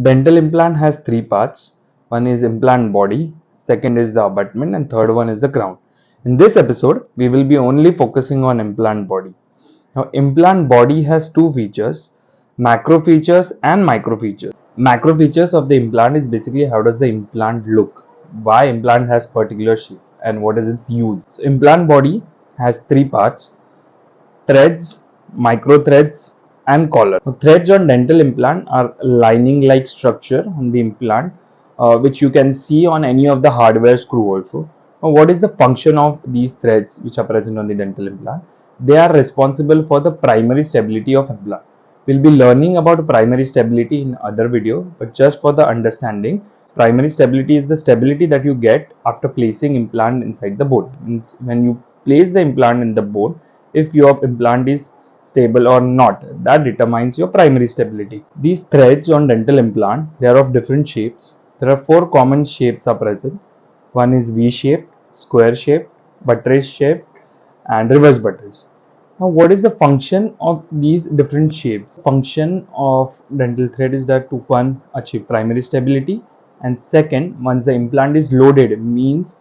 Dental implant has three parts. One is implant body, second is the abutment, and third one is the crown. In this episode, we will be only focusing on implant body. Now, implant body has two features, macro features and micro features. Macro features of the implant is basically how does the implant look, why implant has particular shape, and what is its use. So, implant body has three parts, threads, micro threads, and collar. Now, threads on dental implant are lining-like structure on the implant, which you can see on any of the hardware screw also. Now, what is the function of these threads which are present on the dental implant? They are responsible for the primary stability of implant. We'll be learning about primary stability in other video, but just for the understanding, primary stability is the stability that you get after placing implant inside the bone. Means when you place the implant in the bone, if your implant is stable or not, that determines your primary stability. These threads on dental implant, they are of different shapes. There are four common shapes are present. One is V shape, square shape, buttress shape, and reverse buttress. Now, what is the function of these different shapes? Function of dental thread is that to one, achieve primary stability, and second, once the implant is loaded, means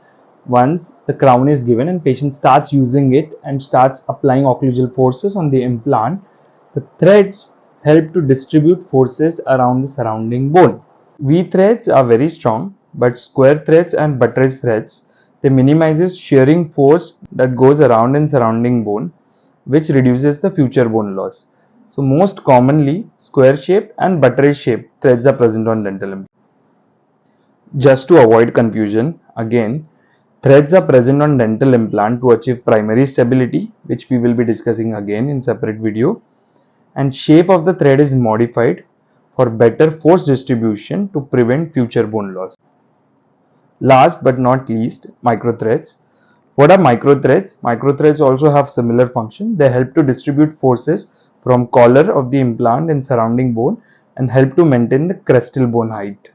once the crown is given and patient starts using it and starts applying occlusal forces on the implant, the threads help to distribute forces around the surrounding bone. V threads are very strong, but square threads and buttress threads, they minimizes shearing force that goes around in surrounding bone, which reduces the future bone loss. So most commonly, square shape and buttress shape threads are present on dental implant. Just to avoid confusion, again, threads are present on dental implant to achieve primary stability, which we will be discussing again in separate video, and shape of the thread is modified for better force distribution to prevent future bone loss. Last but not least, microthreads. What are microthreads? Microthreads also have similar function. They help to distribute forces from collar of the implant and surrounding bone and help to maintain the crestal bone height.